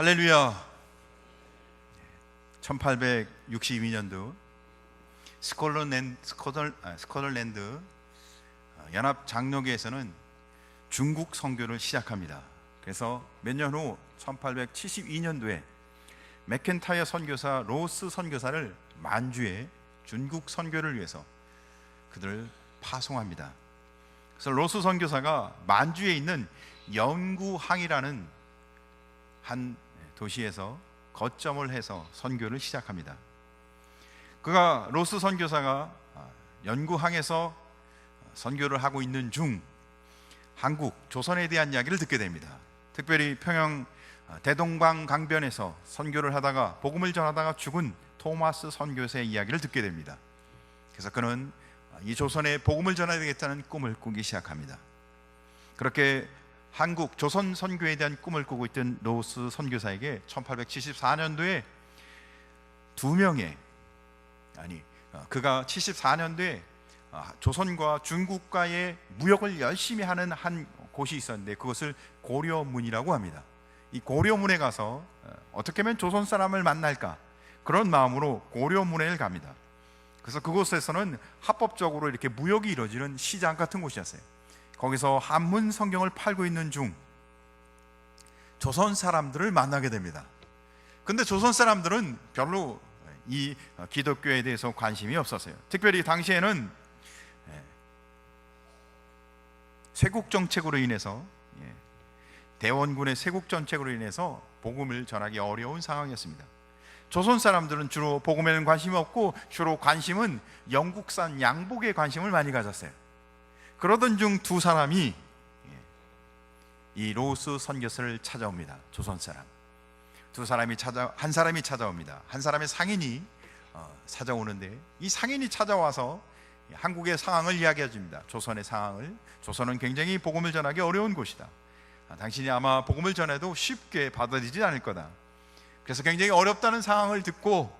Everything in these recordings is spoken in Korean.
할렐루야. 1862년도 스코틀랜드 연합 장로교에서는 중국 선교를 시작합니다. 그래서 몇 년 후 1872년도에 맥켄타이어 선교사 로스 선교사를 만주에 중국 선교를 위해서 그들을 파송합니다. 그래서 로스 선교사가 만주에 있는 연구항이라는 한 도시에서 거점을 해서 선교를 시작합니다. 그가 로스 선교사가 연구항에서 선교를 하고 있는 중 한국, 조선에 대한 이야기를 듣게 됩니다. 특별히 평양 대동방 강변에서 선교를 하다가 복음을 전하다가 죽은 토마스 선교사의 이야기를 듣게 됩니다. 그래서 그는 이 조선에 복음을 전해야 되겠다는 꿈을 꾸기 시작합니다. 그렇게 한국 조선 선교에 대한 꿈을 꾸고 있던 로스 선교사에게 1874년도에 그가 74년도에 조선과 중국과의 무역을 열심히 하는 한 곳이 있었는데 그것을 고려문이라고 합니다. 이 고려문에 가서 어떻게 하면 조선 사람을 만날까, 그런 마음으로 고려문에 갑니다. 그래서 그곳에서는 합법적으로 이렇게 무역이 이루어지는 시장 같은 곳이었어요. 거기서 한문 성경을 팔고 있는 중 조선 사람들을 만나게 됩니다. 근데 조선 사람들은 별로 이 기독교에 대해서 관심이 없었어요. 특별히 당시에는 쇄국 정책으로 인해서, 대원군의 쇄국 정책으로 인해서 복음을 전하기 어려운 상황이었습니다. 조선 사람들은 주로 복음에는 관심이 없고 주로 관심은 영국산 양복에 관심을 많이 가졌어요. 그러던 중 두 사람이 이 로스 선교사를 찾아옵니다. 조선 사람 한 사람이 찾아옵니다. 한 사람의 상인이 찾아오는데 이 상인이 찾아와서 한국의 상황을 이야기해 줍니다. 조선의 상황을. 조선은 굉장히 복음을 전하기 어려운 곳이다. 당신이 아마 복음을 전해도 쉽게 받아들이지 않을 거다. 그래서 굉장히 어렵다는 상황을 듣고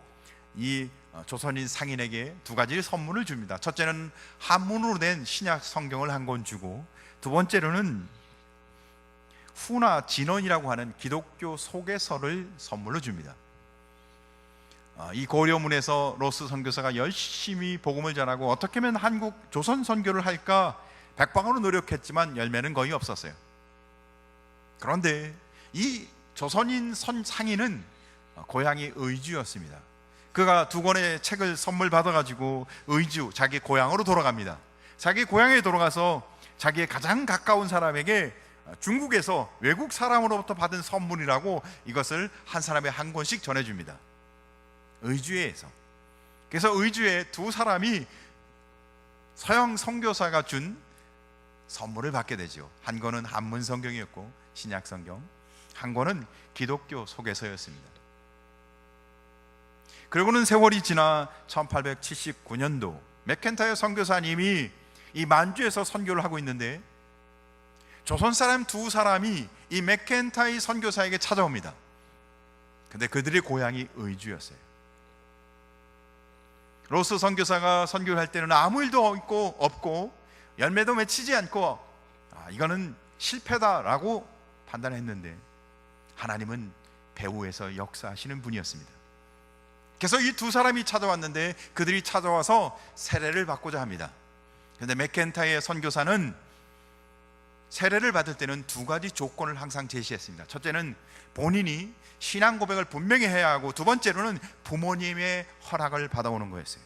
이 조선인 상인에게 두 가지 선물을 줍니다. 첫째는 한문으로 된 신약 성경을 한 권 주고, 두 번째로는 후나 진언이라고 하는 기독교 소개서를 선물로 줍니다. 이 고려문에서 로스 선교사가 열심히 복음을 전하고 어떻게 하면 한국 조선 선교를 할까 백방으로 노력했지만 열매는 거의 없었어요. 그런데 이 조선인 상인은 고향이 의주였습니다. 그가 두 권의 책을 선물 받아가지고 의주, 자기 고향으로 돌아갑니다. 자기 고향에 돌아가서 자기의 가장 가까운 사람에게 중국에서 외국 사람으로부터 받은 선물이라고 이것을 한 사람에 한 권씩 전해줍니다. 의주에서. 그래서 의주에 두 사람이 서양 선교사가 준 선물을 받게 되죠. 한 권은 한문 성경이었고 신약 성경, 한 권은 기독교 소개서였습니다. 그리고는 세월이 지나 1879년도 맥켄타이어 선교사님이 이 만주에서 선교를 하고 있는데 조선 사람 두 사람이 이 맥켄타이 선교사에게 찾아옵니다. 근데 그들의 고향이 의주였어요. 로스 선교사가 선교를 할 때는 아무 일도 없고 열매도 맺히지 않고 이거는 실패다라고 판단했는데 하나님은 배후에서 역사하시는 분이었습니다. 그래서 이 두 사람이 찾아왔는데 그들이 찾아와서 세례를 받고자 합니다. 그런데 맥켄타이의 선교사는 세례를 받을 때는 두 가지 조건을 항상 제시했습니다. 첫째는 본인이 신앙 고백을 분명히 해야 하고, 두 번째로는 부모님의 허락을 받아오는 거였어요.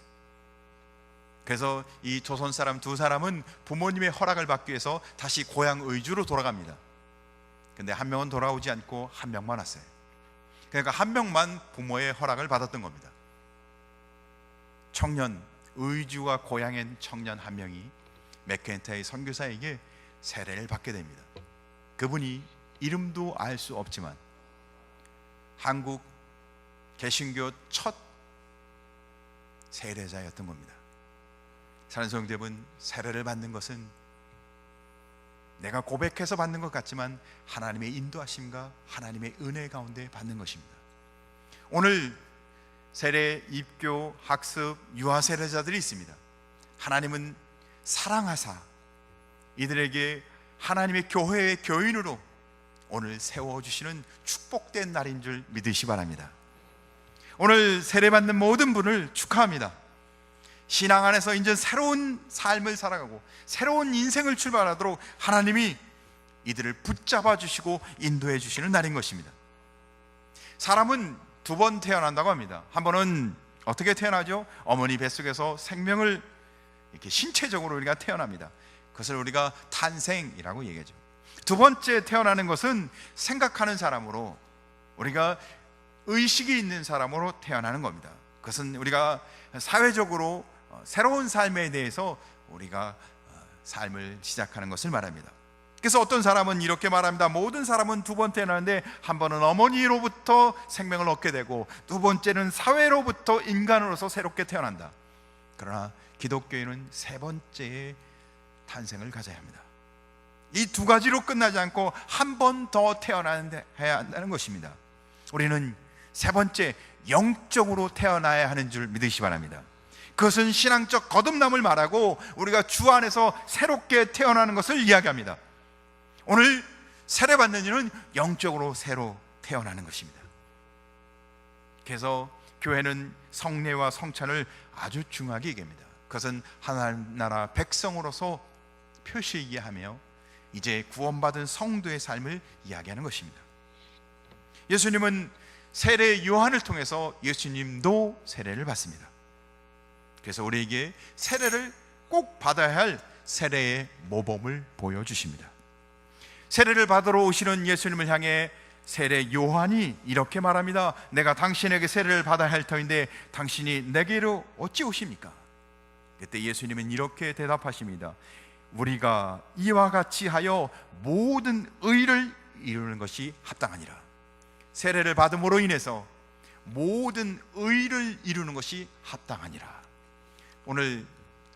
그래서 이 조선 사람 두 사람은 부모님의 허락을 받기 위해서 다시 고향 의주로 돌아갑니다. 근데 한 명은 돌아오지 않고 한 명만 왔어요. 그러니까 한 명만 부모의 허락을 받았던 겁니다. 청년, 의주와 고향엔 청년 한 명이 맥켄타이 선교사에게 세례를 받게 됩니다. 그분이 이름도 알 수 없지만 한국 개신교 첫 세례자였던 겁니다. 사랑하는 성도 여러분, 세례를 받는 것은 내가 고백해서 받는 것 같지만 하나님의 인도하심과 하나님의 은혜 가운데 받는 것입니다. 오늘 세례, 입교, 학습, 유아 세례자들이 있습니다. 하나님은 사랑하사 이들에게 하나님의 교회의 교인으로 오늘 세워주시는 축복된 날인 줄 믿으시 바랍니다. 오늘 세례받는 모든 분을 축하합니다. 신앙 안에서 이제 새로운 삶을 살아가고 새로운 인생을 출발하도록 하나님이 이들을 붙잡아 주시고 인도해 주시는 날인 것입니다. 사람은 두 번 태어난다고 합니다. 한 번은 어떻게 태어나죠? 어머니 뱃속에서 생명을 이렇게 신체적으로 우리가 태어납니다. 그것을 우리가 탄생이라고 얘기하죠. 두 번째 태어나는 것은 생각하는 사람으로, 우리가 의식이 있는 사람으로 태어나는 겁니다. 그것은 우리가 사회적으로 새로운 삶에 대해서 우리가 삶을 시작하는 것을 말합니다. 그래서 어떤 사람은 이렇게 말합니다. 모든 사람은 두 번 태어나는데 한 번은 어머니로부터 생명을 얻게 되고 두 번째는 사회로부터 인간으로서 새롭게 태어난다. 그러나 기독교인은 세 번째의 탄생을 가져야 합니다. 이 두 가지로 끝나지 않고 한 번 더 태어나야 한다는 것입니다. 우리는 세 번째, 영적으로 태어나야 하는 줄 믿으시기 바랍니다. 그것은 신앙적 거듭남을 말하고 우리가 주 안에서 새롭게 태어나는 것을 이야기합니다. 오늘 세례받는 이는 영적으로 새로 태어나는 것입니다. 그래서 교회는 성례와 성찬을 아주 중요하게 얘기합니다. 그것은 하나님 나라 백성으로서 표시하게 하며 이제 구원받은 성도의 삶을 이야기하는 것입니다. 예수님은 세례 요한을 통해서 예수님도 세례를 받습니다. 그래서 우리에게 세례를 꼭 받아야 할 세례의 모범을 보여주십니다. 세례를 받으러 오시는 예수님을 향해 세례 요한이 이렇게 말합니다. 내가 당신에게 세례를 받아야 할 터인데 당신이 내게로 어찌 오십니까? 그때 예수님은 이렇게 대답하십니다. 우리가 이와 같이 하여 모든 의를 이루는 것이 합당하니라. 세례를 받음으로 인해서 모든 의를 이루는 것이 합당하니라. 오늘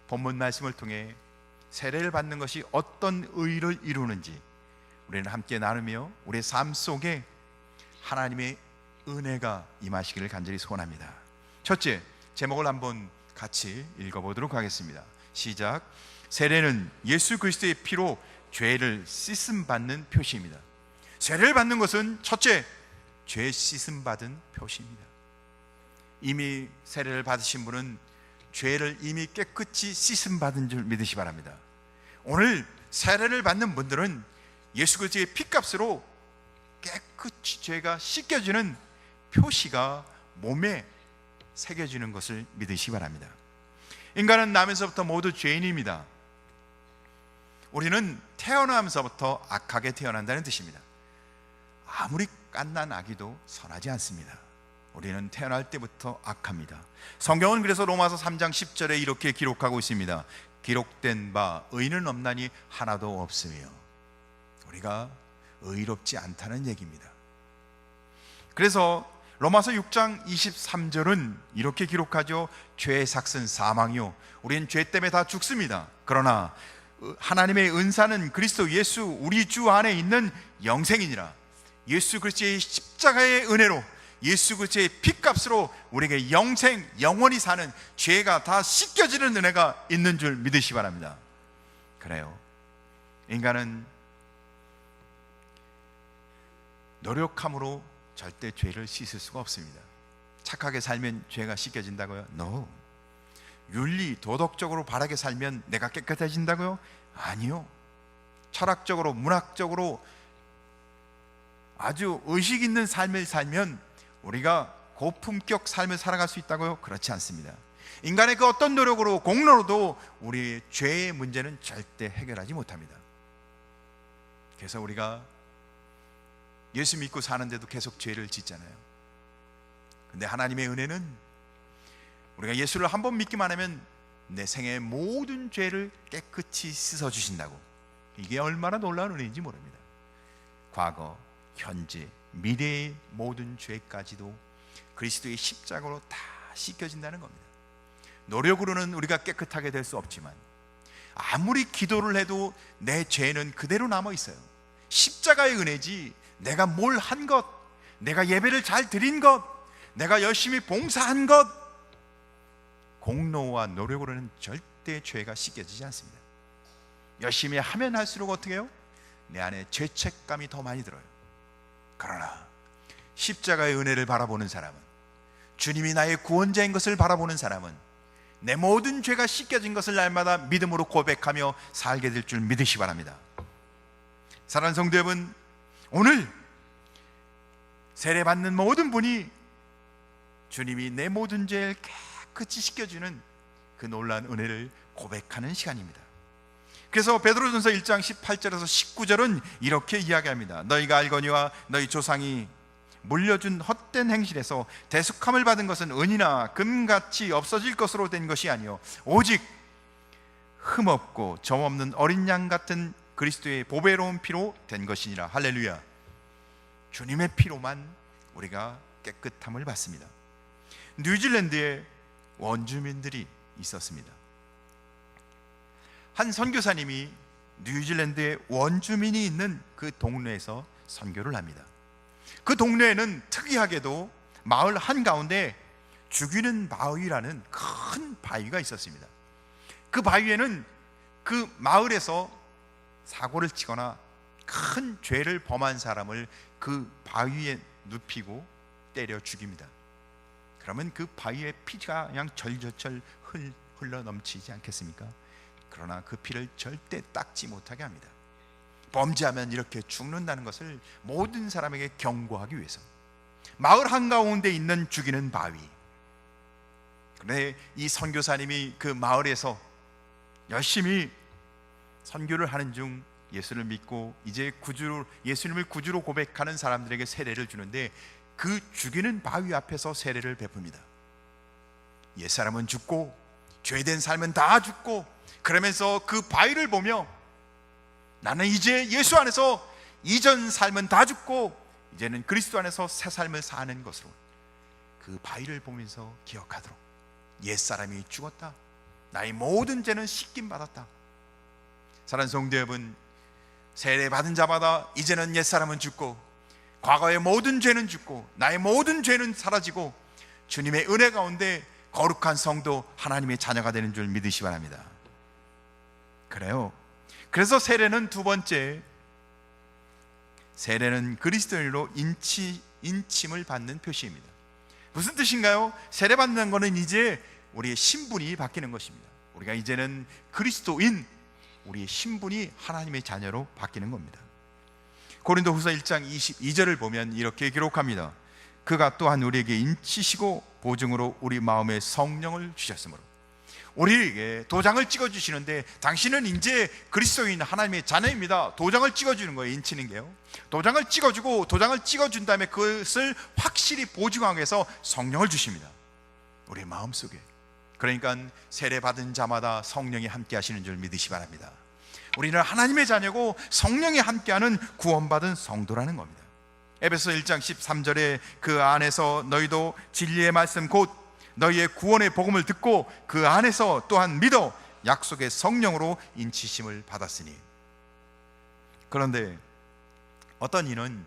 본문 말씀을 통해 세례를 받는 것이 어떤 의를 이루는지 우리는 함께 나누며 우리의 삶 속에 하나님의 은혜가 임하시기를 간절히 소원합니다. 첫째, 제목을 한번 같이 읽어보도록 하겠습니다. 시작. 세례는 예수 그리스도의 피로 죄를 씻음 받는 표시입니다. 세례를 받는 것은 첫째, 죄 씻음 받은 표시입니다. 이미 세례를 받으신 분은 죄를 이미 깨끗이 씻음 받은 줄 믿으시 바랍니다. 오늘 세례를 받는 분들은 예수 그리스도의 피값으로 깨끗이 죄가 씻겨지는 표시가 몸에 새겨지는 것을 믿으시기 바랍니다. 인간은 나면서부터 모두 죄인입니다. 우리는 태어나면서부터 악하게 태어난다는 뜻입니다. 아무리 갓난 아기도 선하지 않습니다. 우리는 태어날 때부터 악합니다. 성경은 그래서 로마서 3장 10절에 이렇게 기록하고 있습니다. 기록된 바 의는 없나니 하나도 없으며. 우리가 의롭지 않다는 얘기입니다. 그래서 로마서 6장 23절은 이렇게 기록하죠. 죄의 삭은 사망이요 우리는 죄 때문에 다 죽습니다. 그러나 하나님의 은사는 그리스도 예수 우리 주 안에 있는 영생이니라. 예수 그리스도의 십자가의 은혜로 예수 그리스도의 피값으로 우리에게 영생, 영원히 사는 죄가 다 씻겨지는 은혜가 있는 줄 믿으시기 바랍니다. 그래요, 인간은 노력함으로 절대 죄를 씻을 수가 없습니다. 착하게 살면 죄가 씻겨진다고요? No. 윤리, 도덕적으로 바르게 살면 내가 깨끗해진다고요? 아니요. 철학적으로, 문학적으로 아주 의식 있는 삶을 살면 우리가 고품격 삶을 살아갈 수 있다고요? 그렇지 않습니다. 인간의 그 어떤 노력으로, 공로로도 우리의 죄의 문제는 절대 해결하지 못합니다. 그래서 우리가 예수 믿고 사는데도 계속 죄를 짓잖아요. 근데 하나님의 은혜는 우리가 예수를 한번 믿기만 하면 내 생의 모든 죄를 깨끗이 씻어주신다고. 이게 얼마나 놀라운 은혜인지 모릅니다. 과거, 현재, 미래의 모든 죄까지도 그리스도의 십자가로 다 씻겨진다는 겁니다. 노력으로는 우리가 깨끗하게 될 수 없지만 아무리 기도를 해도 내 죄는 그대로 남아 있어요. 십자가의 은혜지 내가 뭘 한 것, 내가 예배를 잘 드린 것, 내가 열심히 봉사한 것, 공로와 노력으로는 절대 죄가 씻겨지지 않습니다. 열심히 하면 할수록 어떻게 해요? 내 안에 죄책감이 더 많이 들어요. 그러나 십자가의 은혜를 바라보는 사람은, 주님이 나의 구원자인 것을 바라보는 사람은 내 모든 죄가 씻겨진 것을 날마다 믿음으로 고백하며 살게 될 줄 믿으시 바랍니다. 사랑하는 성도 여러분, 오늘 세례받는 모든 분이 주님이 내 모든 죄를 깨끗이 씻겨주는 그 놀라운 은혜를 고백하는 시간입니다. 그래서 베드로전서 1장 18절에서 19절은 이렇게 이야기합니다. 너희가 알거니와 너희 조상이 물려준 헛된 행실에서 대속함을 받은 것은 은이나 금같이 없어질 것으로 된 것이 아니요 오직 흠없고 점없는 어린 양 같은 그리스도의 보배로운 피로 된 것이니라. 할렐루야. 주님의 피로만 우리가 깨끗함을 받습니다. 뉴질랜드에 원주민들이 있었습니다. 한 선교사님이 뉴질랜드에 원주민이 있는 그 동네에서 선교를 합니다. 그 동네에는 특이하게도 마을 한가운데 죽이는 바위라는 큰 바위가 있었습니다. 그 바위에는 그 마을에서 사고를 치거나 큰 죄를 범한 사람을 그 바위에 눕히고 때려 죽입니다. 그러면 그 바위에 피가 그냥 절절절 흘러 넘치지 않겠습니까? 그러나 그 피를 절대 닦지 못하게 합니다. 범죄하면 이렇게 죽는다는 것을 모든 사람에게 경고하기 위해서 마을 한가운데 있는 죽이는 바위. 그런데 이 선교사님이 그 마을에서 열심히 선교를 하는 중 예수를 믿고 이제 예수님을 구주로 고백하는 사람들에게 세례를 주는데 그 죽이는 바위 앞에서 세례를 베풉니다. 옛사람은 죽고 죄된 삶은 다 죽고, 그러면서 그 바위를 보며 나는 이제 예수 안에서 이전 삶은 다 죽고 이제는 그리스도 안에서 새 삶을 사는 것으로 그 바위를 보면서 기억하도록, 옛사람이 죽었다, 나의 모든 죄는 씻김 받았다. 사랑하는 성도 여러분, 세례 받은 자마다 이제는 옛사람은 죽고 과거의 모든 죄는 죽고 나의 모든 죄는 사라지고 주님의 은혜 가운데 거룩한 성도, 하나님의 자녀가 되는 줄 믿으시 바랍니다. 그래요. 그래서 세례는 두 번째, 세례는 그리스도인으로 인침을 받는 표시입니다. 무슨 뜻인가요? 세례 받는 것은 이제 우리의 신분이 바뀌는 것입니다. 우리가 이제는 그리스도인, 우리의 신분이 하나님의 자녀로 바뀌는 겁니다. 고린도후서 1장 22절을 보면 이렇게 기록합니다. 그가 또한 우리에게 인치시고 보증으로 우리 마음에 성령을 주셨으므로. 우리에게 도장을 찍어주시는데 당신은 이제 그리스도인 하나님의 자녀입니다. 도장을 찍어주는 거예요. 인치는 게요. 도장을 찍어주고, 도장을 찍어준 다음에 그것을 확실히 보증하기 위해서 성령을 주십니다. 우리 마음속에. 그러니까 세례 받은 자마다 성령이 함께 하시는 줄 믿으시 바랍니다. 우리는 하나님의 자녀고 성령이 함께하는 구원받은 성도라는 겁니다. 에베소 1장 13절에 그 안에서 너희도 진리의 말씀 곧 너희의 구원의 복음을 듣고 그 안에서 또한 믿어 약속의 성령으로 인치심을 받았으니. 그런데 어떤 이는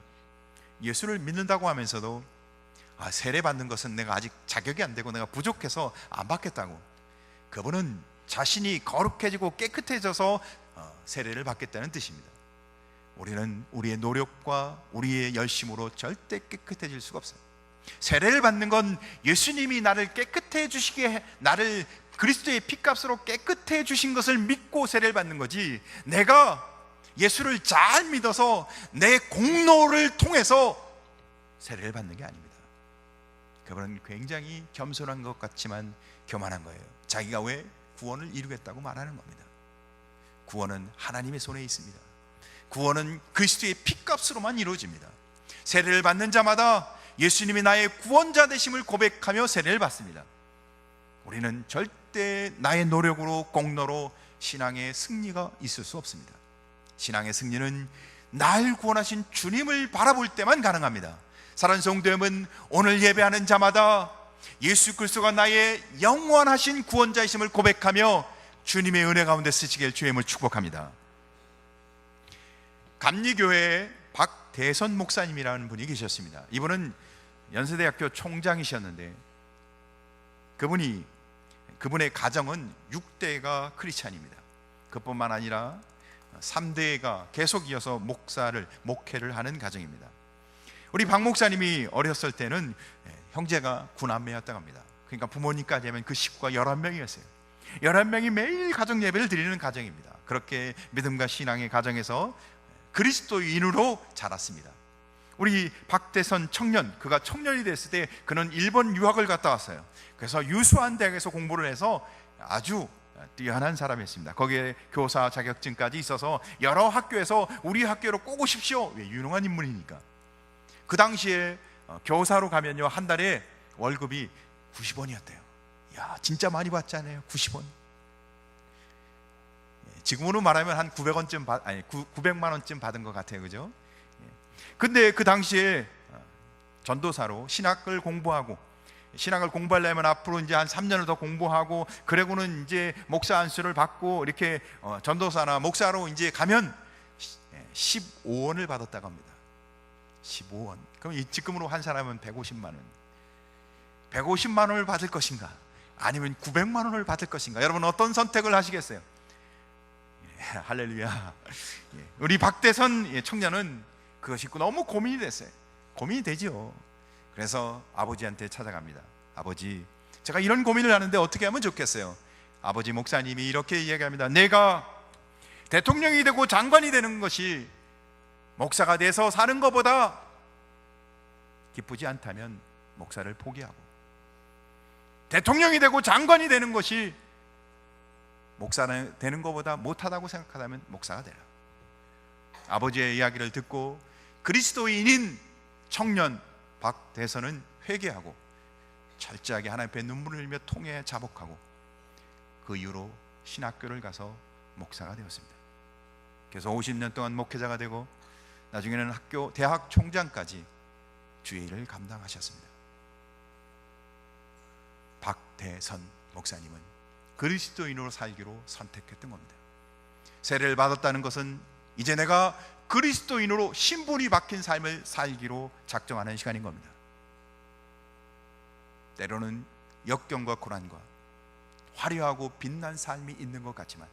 예수를 믿는다고 하면서도 세례 받는 것은 내가 아직 자격이 안 되고 내가 부족해서 안 받겠다고, 그분은 자신이 거룩해지고 깨끗해져서 세례를 받겠다는 뜻입니다. 우리는 우리의 노력과 우리의 열심으로 절대 깨끗해질 수가 없어요. 세례를 받는 건 예수님이 나를 깨끗해 주시게, 나를 그리스도의 피값으로 깨끗해 주신 것을 믿고 세례를 받는 거지, 내가 예수를 잘 믿어서 내 공로를 통해서 세례를 받는 게 아닙니다. 그분은 굉장히 겸손한 것 같지만 교만한 거예요. 자기가 왜 구원을 이루겠다고 말하는 겁니다. 구원은 하나님의 손에 있습니다. 구원은 그리스도의 피값으로만 이루어집니다. 세례를 받는 자마다 예수님이 나의 구원자 되심을 고백하며 세례를 받습니다. 우리는 절대 나의 노력으로, 공로로 신앙의 승리가 있을 수 없습니다. 신앙의 승리는 날 구원하신 주님을 바라볼 때만 가능합니다. 사랑하는 성도 여러분, 오늘 예배하는 자마다 예수 그리스도가 나의 영원하신 구원자이심을 고백하며 주님의 은혜 가운데 쓰시길 주의 이름으로 축복합니다. 감리교회에 박대선 목사님이라는 분이 계셨습니다. 이분은 연세대학교 총장이셨는데 그분의 가정은 6대가 크리스찬입니다. 그뿐만 아니라 3대가 계속 이어서 목회를 하는 가정입니다. 우리 박 목사님이 어렸을 때는 형제가 9남매였다고 합니다. 그러니까 부모님까지 하면 그 식구가 11명이었어요 11명이 매일 가정 예배를 드리는 가정입니다. 그렇게 믿음과 신앙의 가정에서 그리스도인으로 자랐습니다. 우리 박대선 청년, 그가 청년이 됐을 때 그는 일본 유학을 갔다 왔어요. 그래서 유수한 대학에서 공부를 해서 아주 뛰어난 사람이었습니다. 거기에 교사 자격증까지 있어서 여러 학교에서 우리 학교로 꼭 오십시오. 유능한 인물이니까. 그 당시에 교사로 가면요 한 달에 월급이 90원이었대요 야, 진짜 많이 받잖아요. 90원. 지금으로 말하면 한 900원쯤 900만 원쯤 받은 것 같아요. 그죠? 근데 그 당시에 전도사로 신학을 공부하고, 신학을 공부하려면 앞으로 이제 한 3년을 더 공부하고, 그러고는 이제 목사 안수를 받고 이렇게 전도사나 목사로 이제 가면 15원을 받았다고 합니다. 15원. 그럼 지금으로 한 사람은 150만 원. 150만 원을 받을 것인가? 아니면 900만 원을 받을 것인가? 여러분 어떤 선택을 하시겠어요? 할렐루야. 우리 박대선 청년은 그것이 너무 고민이 됐어요. 고민이 되죠. 그래서 아버지한테 찾아갑니다. 아버지, 제가 이런 고민을 하는데 어떻게 하면 좋겠어요? 아버지 목사님이 이렇게 이야기합니다. 내가 대통령이 되고 장관이 되는 것이 목사가 돼서 사는 것보다 기쁘지 않다면 목사를 포기하고, 대통령이 되고 장관이 되는 것이 목사가 되는 것보다 못하다고 생각하다면 목사가 되라. 아버지의 이야기를 듣고 그리스도인인 청년 박대선은 회개하고 철저하게 하나님 앞에 눈물을 흘리며 통회에 자복하고 그 이후로 신학교를 가서 목사가 되었습니다. 그래서 50년 동안 목회자가 되고 나중에는 대학 총장까지 주의 일을 감당하셨습니다. 박대선 목사님은 그리스도인으로 살기로 선택했던 겁니다. 세례를 받았다는 것은 이제 내가 그리스도인으로 신분이 박힌 삶을 살기로 작정하는 시간인 겁니다. 때로는 역경과 고난과 화려하고 빛난 삶이 있는 것 같지만,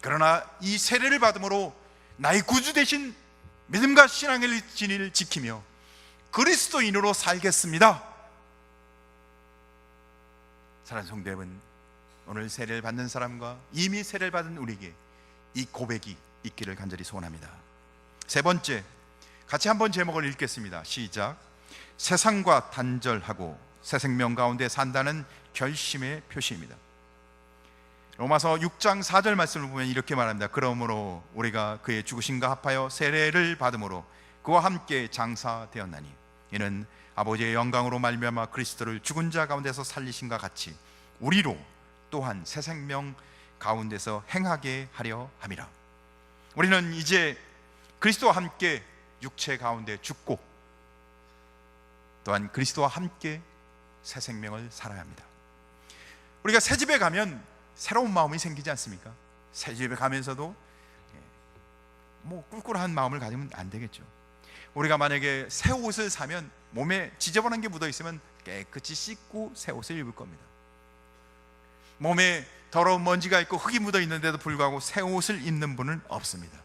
그러나 이 세례를 받음으로 나의 구주 되신 믿음과 신앙의 진리를 지키며 그리스도인으로 살겠습니다. 사랑하는 성도 여러분, 오늘 세례를 받는 사람과 이미 세례를 받은 우리에게 이 고백이 있기를 간절히 소원합니다. 세 번째, 같이 한번 제목을 읽겠습니다. 시작. 세상과 단절하고 새 생명 가운데 산다는 결심의 표시입니다. 로마서 6장 4절 말씀을 보면 이렇게 말합니다. 그러므로 우리가 그의 죽으심과 합하여 세례를 받음으로 그와 함께 장사되었나니 이는 아버지의 영광으로 말미암아 그리스도를 죽은 자 가운데서 살리신과 같이 우리로 또한 새 생명 가운데서 행하게 하려 함이라. 우리는 이제 그리스도와 함께 육체 가운데 죽고 또한 그리스도와 함께 새 생명을 살아야 합니다. 우리가 새 집에 가면 새로운 마음이 생기지 않습니까? 새 집에 가면서도 꿀꿀한 마음을 가지면 안 되겠죠. 우리가 만약에 새 옷을 사면 몸에 지저분한 게 묻어 있으면 깨끗이 씻고 새 옷을 입을 겁니다. 몸에 더러운 먼지가 있고 흙이 묻어 있는데도 불구하고 새 옷을 입는 분은 없습니다.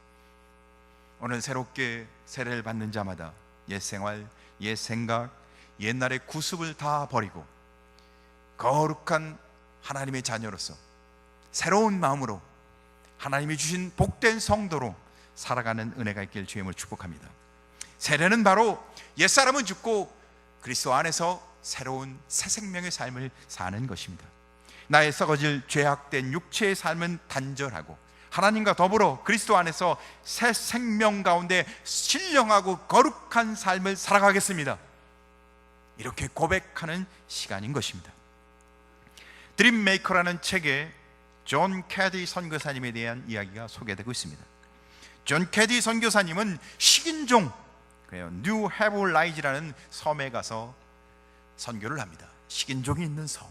오늘 새롭게 세례를 받는 자마다 옛 생활, 옛 생각, 옛날의 구습을 다 버리고 거룩한 하나님의 자녀로서 새로운 마음으로 하나님이 주신 복된 성도로 살아가는 은혜가 있길 주님을 축복합니다. 세례는 바로 옛사람은 죽고 그리스도 안에서 새로운 새 생명의 삶을 사는 것입니다. 나의 썩어질 죄악된 육체의 삶은 단절하고 하나님과 더불어 그리스도 안에서 새 생명 가운데 신령하고 거룩한 삶을 살아가겠습니다. 이렇게 고백하는 시간인 것입니다. 드림 메이커라는 책에 존 캐디 선교사님에 대한 이야기가 소개되고 있습니다. 존 캐디 선교사님은 식인종 뉴 헤블라이즈라는 섬에 가서 선교를 합니다. 식인종이 있는 섬.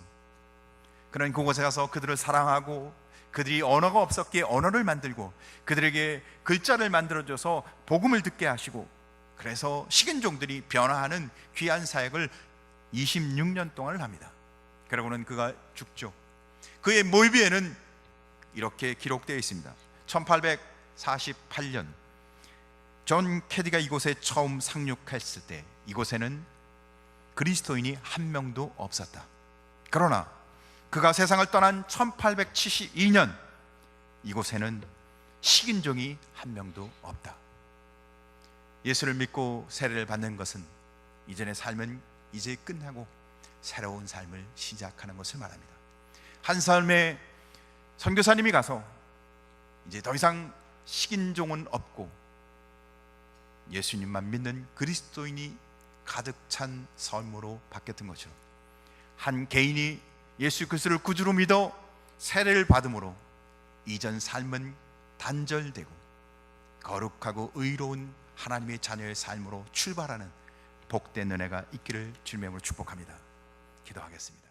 그는 그곳에 가서 그들을 사랑하고 그들이 언어가 없었기에 언어를 만들고 그들에게 글자를 만들어줘서 복음을 듣게 하시고, 그래서 식인종들이 변화하는 귀한 사역을 26년 동안을 합니다. 그러고는 그가 죽죠. 그의 몰비에는 이렇게 기록되어 있습니다. 1848년 존 캐디가 이곳에 처음 상륙했을 때 이곳에는 그리스도인이 한 명도 없었다. 그러나 그가 세상을 떠난 1872년 이곳에는 식인종이 한 명도 없다. 예수를 믿고 세례를 받는 것은 이전의 삶은 이제 끝나고 새로운 삶을 시작하는 것을 말합니다. 한 삶에 선교사님이 가서 이제 더 이상 식인종은 없고 예수님만 믿는 그리스도인이 가득 찬 삶으로 바뀌었던 것처럼 한 개인이 예수 그리스도를 구주로 믿어 세례를 받음으로 이전 삶은 단절되고 거룩하고 의로운 하나님의 자녀의 삶으로 출발하는 복된 은혜가 있기를 주님의 이름으로 축복합니다. 기도하겠습니다.